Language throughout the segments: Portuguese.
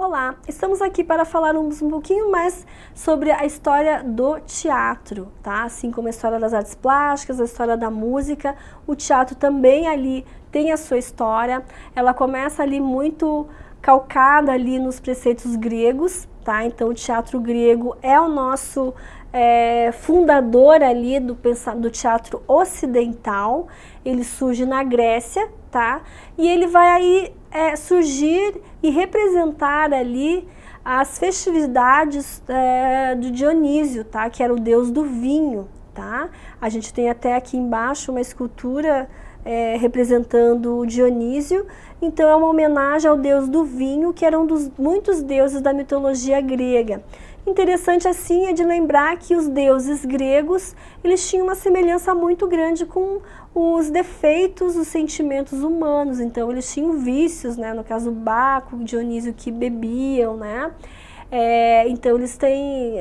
Olá, estamos aqui para falar um pouquinho mais sobre a história do teatro, tá? Assim como a história das artes plásticas, a história da música, o teatro também ali tem a sua história. Ela começa ali muito calcada ali nos preceitos gregos, tá? Então o teatro grego é o nosso fundador ali do teatro ocidental. Ele surge na Grécia, tá? E ele vai aí surgir e representar ali as festividades do Dionísio, tá? Que era o deus do vinho, tá? A gente tem até aqui embaixo uma escultura representando o Dionísio. Então é uma homenagem ao deus do vinho, que era um dos muitos deuses da mitologia grega. Interessante assim é de lembrar que os deuses gregos, eles tinham uma semelhança muito grande com os defeitos, os sentimentos humanos. Então eles tinham vícios, né? No caso Baco, Dionísio, que bebiam, né? Então eles têm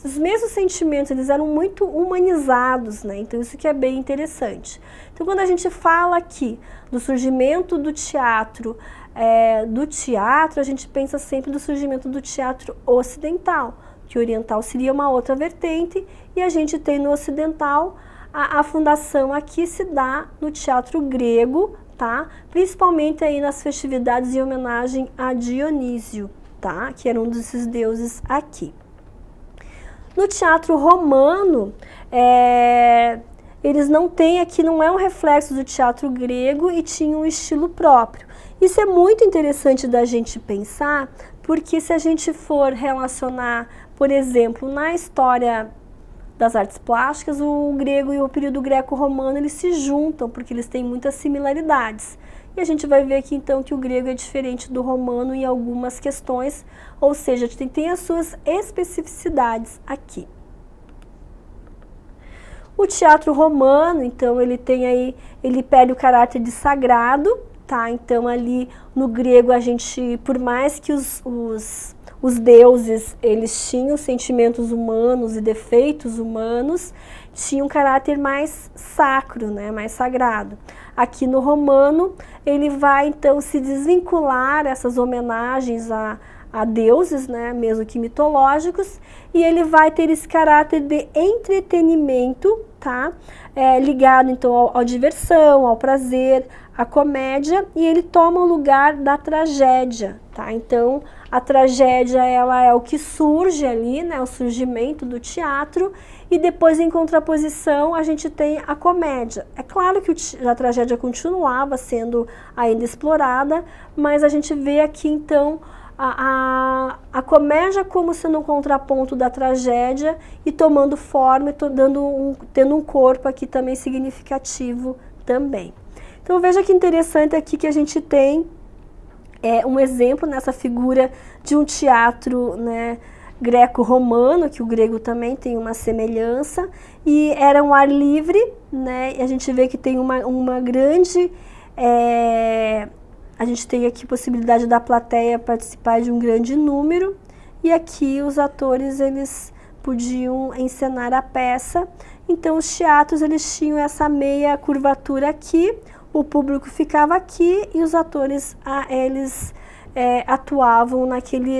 os mesmos sentimentos, eles eram muito humanizados, né? Então isso que é bem interessante. Então quando a gente fala aqui do surgimento do teatro, a gente pensa sempre do surgimento do teatro ocidental, que o oriental seria uma outra vertente, e a gente tem no ocidental a fundação aqui se dá no teatro grego, tá? Principalmente aí nas festividades em homenagem a Dionísio, tá? Que era um desses deuses aqui. No teatro romano, eles não têm aqui, não é um reflexo do teatro grego e tinha um estilo próprio. Isso é muito interessante da gente pensar, porque se a gente for relacionar, por exemplo, na história das artes plásticas, o grego e o período greco-romano, eles se juntam, porque eles têm muitas similaridades. E a gente vai ver aqui então que o grego é diferente do romano em algumas questões, ou seja, tem as suas especificidades aqui. O teatro romano, então, ele perde o caráter de sagrado, tá? Então ali no grego a gente, por mais que os deuses, eles tinham sentimentos humanos e defeitos humanos, tinham um caráter mais sacro, né? Mais sagrado. Aqui no romano, ele vai então se desvincular essas homenagens a deuses, né, mesmo que mitológicos, e ele vai ter esse caráter de entretenimento, tá? Ligado então à diversão, ao prazer, à comédia, e ele toma o lugar da tragédia, tá? Então a tragédia, ela é o que surge ali, né, o surgimento do teatro, e depois em contraposição a gente tem a comédia. É claro que a tragédia continuava sendo ainda explorada, mas a gente vê aqui então a comédia como sendo um contraponto da tragédia e tomando forma e tendo um corpo aqui também significativo também. Então veja que interessante aqui que a gente tem um exemplo nessa figura de um teatro, né, greco-romano, que o grego também tem uma semelhança, e era um ar livre, né, e a gente vê que tem uma grande... A gente tem aqui possibilidade da plateia participar de um grande número, e aqui os atores, eles podiam encenar a peça. Então os teatros, eles tinham essa meia curvatura aqui, o público ficava aqui e os atores, eles atuavam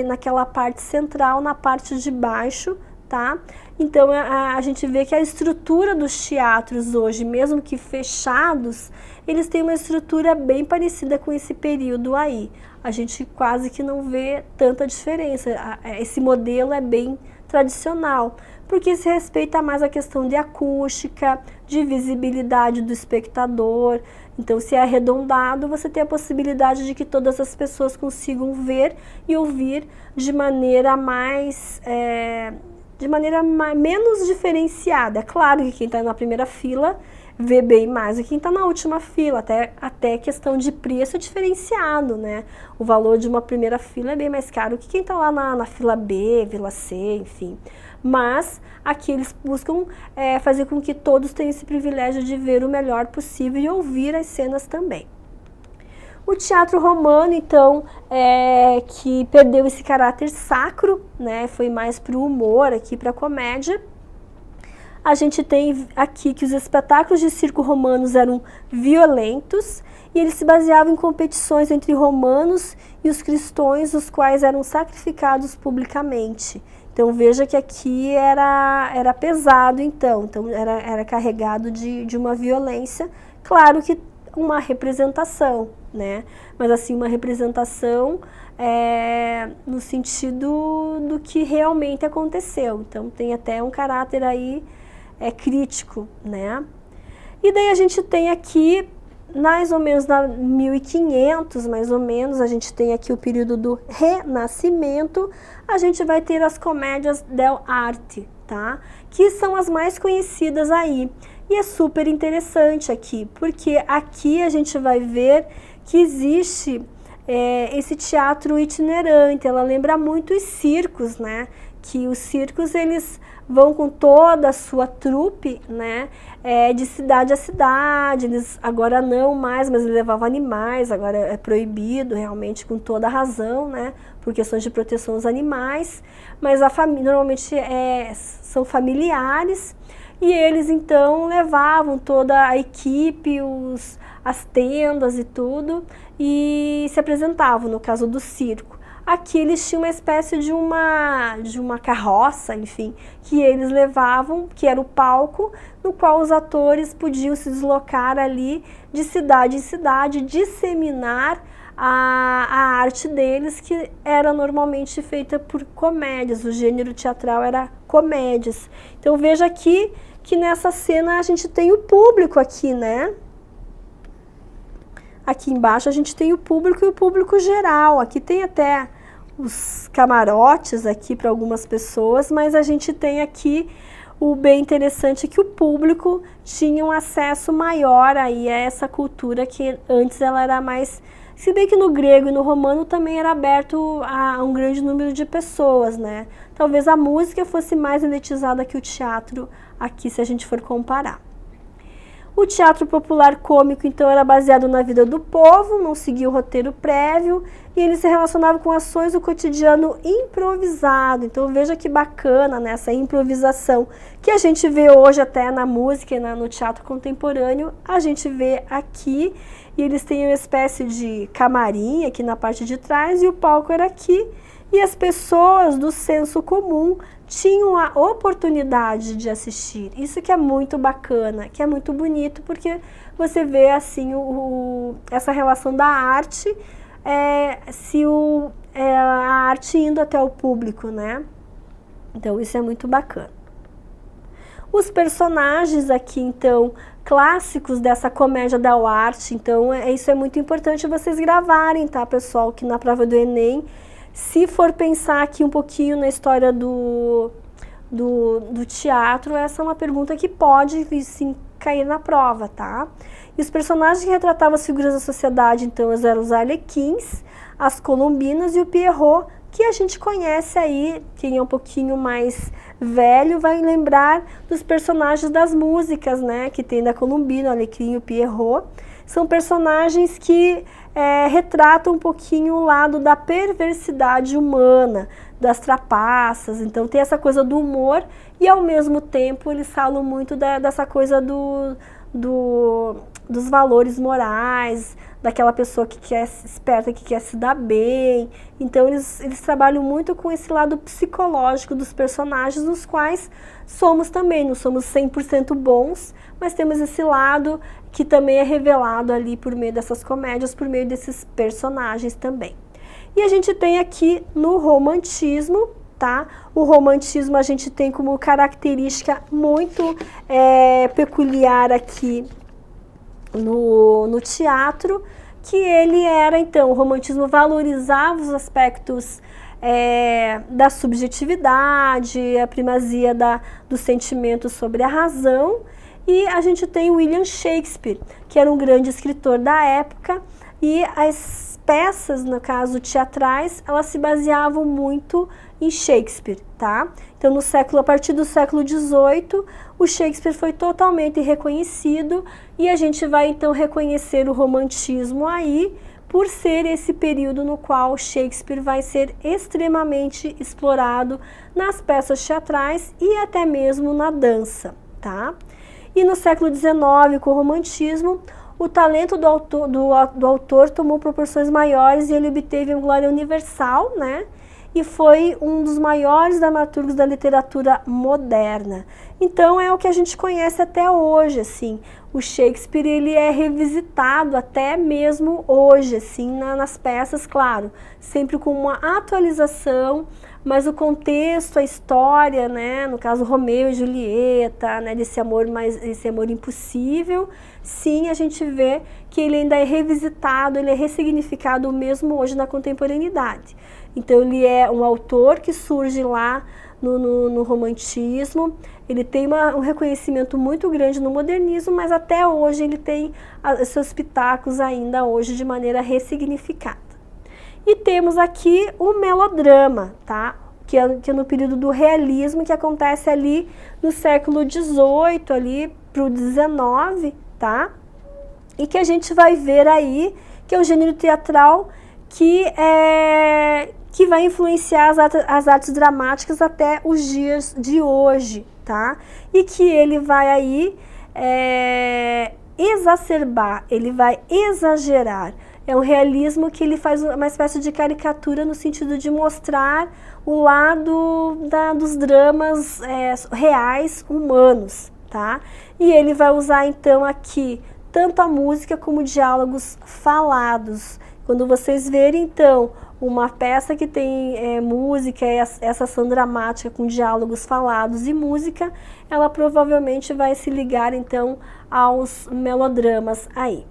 naquela parte central, na parte de baixo, tá? Então a gente vê que a estrutura dos teatros hoje, mesmo que fechados, eles têm uma estrutura bem parecida com esse período aí. A gente quase que não vê tanta diferença. Esse modelo é bem tradicional, porque se respeita mais a questão de acústica, de visibilidade do espectador. Então, se é arredondado, você tem a possibilidade de que todas as pessoas consigam ver e ouvir de maneira menos diferenciada. É claro que quem está na primeira fila vê bem mais do que quem está na última fila, até questão de preço é diferenciado, né? O valor de uma primeira fila é bem mais caro que quem está lá na fila B, fila C, enfim. Mas aqui eles buscam fazer com que todos tenham esse privilégio de ver o melhor possível e ouvir as cenas também. O teatro romano, então, que perdeu esse caráter sacro, né, foi mais para o humor, aqui para a comédia. A gente tem aqui que os espetáculos de circo romanos eram violentos e ele se baseava em competições entre romanos e os cristãos, os quais eram sacrificados publicamente. Então veja que aqui era pesado, então era carregado de uma violência, claro que uma representação, né? Mas assim, uma representação no sentido do que realmente aconteceu. Então tem até um caráter aí crítico, né? E daí a gente tem aqui, mais ou menos na 1500, mais ou menos, a gente tem aqui o período do Renascimento, a gente vai ter as comédias dell'arte, tá? Que são as mais conhecidas aí. E é super interessante aqui, porque aqui a gente vai ver que existe esse teatro itinerante. Ela lembra muito os circos, né? Que os circos, eles vão com toda a sua trupe, né, de cidade a cidade. Eles agora não mais, mas eles levavam animais, agora é proibido realmente, com toda a razão, né, por questões de proteção aos animais, mas a família normalmente são familiares, e eles então levavam toda a equipe, as tendas e tudo, e se apresentavam, no caso do circo. Aqui eles tinham uma espécie de uma carroça, enfim, que eles levavam, que era o palco, no qual os atores podiam se deslocar ali de cidade em cidade, disseminar a arte deles, que era normalmente feita por comédias. O gênero teatral era comédias. Então veja aqui que nessa cena a gente tem o público aqui, né? Aqui embaixo a gente tem o público e o público geral. Aqui tem até os camarotes aqui para algumas pessoas, mas a gente tem aqui o bem interessante, que o público tinha um acesso maior aí a essa cultura, que antes ela era mais... Se bem que no grego e no romano também era aberto a um grande número de pessoas, né? Talvez a música fosse mais elitizada que o teatro aqui, se a gente for comparar. O teatro popular cômico, então, era baseado na vida do povo, não seguia o roteiro prévio, e ele se relacionava com ações do cotidiano improvisado. Então veja que bacana, né, essa improvisação que a gente vê hoje até na música e no teatro contemporâneo, a gente vê aqui, e eles têm uma espécie de camarim aqui na parte de trás, e o palco era aqui, e as pessoas do senso comum tinham a oportunidade de assistir. Isso que é muito bacana, que é muito bonito, porque você vê assim essa relação da arte, a arte indo até o público, né? Então isso é muito bacana. Os personagens aqui, então, clássicos dessa comédia dell'arte, então isso é muito importante vocês gravarem, tá, pessoal, que na prova do Enem, se for pensar aqui um pouquinho na história do teatro, essa é uma pergunta que pode sim cair na prova, tá? E os personagens que retratavam as figuras da sociedade, então, eram os arlequins, as colombinas e o Pierrot, que a gente conhece aí. Quem é um pouquinho mais velho vai lembrar dos personagens das músicas, né? Que tem da Colombina, o Arlequim e o Pierrot. São personagens que retratam um pouquinho o lado da perversidade humana, das trapaças. Então tem essa coisa do humor, e ao mesmo tempo eles falam muito dessa coisa dos valores morais, daquela pessoa que quer esperta, que quer se dar bem. Então eles trabalham muito com esse lado psicológico dos personagens, nos quais somos também, não somos 100% bons, mas temos esse lado que também é revelado ali por meio dessas comédias, por meio desses personagens também. E a gente tem aqui no romantismo, tá? O romantismo a gente tem como característica muito peculiar aqui no teatro, que ele era, então, o romantismo valorizava os aspectos da subjetividade, a primazia do sentimento sobre a razão. E a gente tem William Shakespeare, que era um grande escritor da época, e as peças, no caso teatrais, elas se baseavam muito em Shakespeare, tá? Então, a partir do século XVIII, o Shakespeare foi totalmente reconhecido, e a gente vai então reconhecer o romantismo aí, por ser esse período no qual Shakespeare vai ser extremamente explorado nas peças teatrais e até mesmo na dança, tá? E no século XIX, com o romantismo, o talento do autor tomou proporções maiores e ele obteve uma glória universal, né? E foi um dos maiores dramaturgos da literatura moderna. Então é o que a gente conhece até hoje, assim. O Shakespeare, ele é revisitado até mesmo hoje, assim, nas peças, claro, sempre com uma atualização, mas o contexto, a história, né, no caso Romeu e Julieta, né, esse amor impossível, sim, a gente vê que ele ainda é revisitado, ele é ressignificado mesmo hoje na contemporaneidade. Então ele é um autor que surge lá no romantismo, ele tem um reconhecimento muito grande no modernismo, mas até hoje ele tem seus pitacos ainda hoje de maneira ressignificada. E temos aqui o melodrama, tá? Que é no período do realismo, que acontece ali no século XVIII, ali para o XIX, tá? E que a gente vai ver aí, que é um gênero teatral que vai influenciar as artes dramáticas até os dias de hoje, tá? E que ele vai aí exacerbar, ele vai exagerar. É um realismo que ele faz uma espécie de caricatura no sentido de mostrar o lado dos dramas reais humanos, tá? E ele vai usar então aqui tanto a música como diálogos falados. Quando vocês verem então uma peça que tem música, essa ação dramática com diálogos falados e música, ela provavelmente vai se ligar então aos melodramas aí.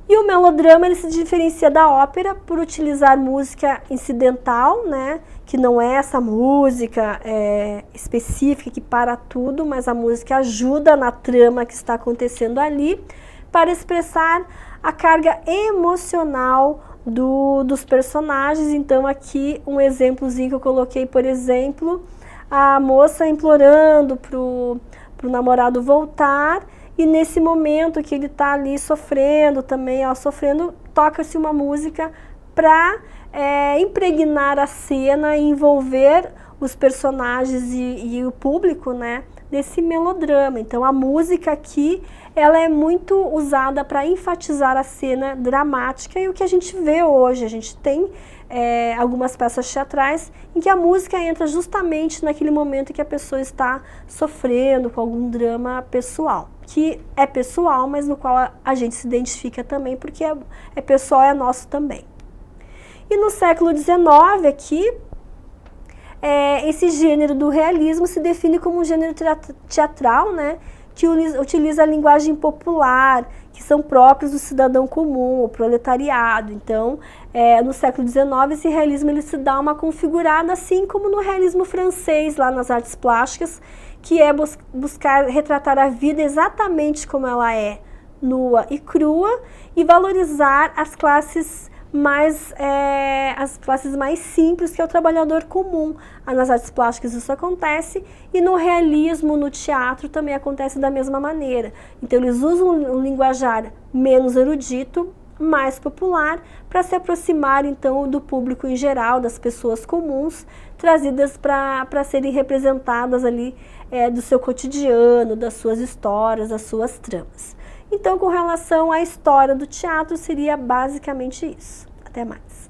E o melodrama, ele se diferencia da ópera por utilizar música incidental, né? Que não é essa música específica que para tudo, mas a música ajuda na trama que está acontecendo ali para expressar a carga emocional dos personagens. Então aqui um exemplozinho que eu coloquei, por exemplo, a moça implorando pro namorado voltar. E nesse momento que ele está ali sofrendo também, toca-se uma música para impregnar a cena e envolver os personagens e o público, né, desse melodrama. Então a música aqui, ela é muito usada para enfatizar a cena dramática e o que a gente vê hoje. A gente tem algumas peças teatrais em que a música entra justamente naquele momento em que a pessoa está sofrendo com algum drama pessoal, que é pessoal, mas no qual a gente se identifica também, porque é pessoal, é nosso também. E no século XIX aqui, esse gênero do realismo se define como um gênero teatral, né, que utiliza a linguagem popular, que são próprios do cidadão comum, o proletariado. Então, no século XIX, esse realismo ele se dá uma configurada, assim como no realismo francês, lá nas artes plásticas, que é buscar retratar a vida exatamente como ela é, nua e crua, e valorizar as classes mais simples, que é o trabalhador comum. Nas artes plásticas isso acontece, e no realismo, no teatro, também acontece da mesma maneira. Então eles usam um linguajar menos erudito, mais popular, para se aproximar então do público em geral, das pessoas comuns, trazidas para serem representadas ali do seu cotidiano, das suas histórias, das suas tramas. Então, com relação à história do teatro, seria basicamente isso. Até mais.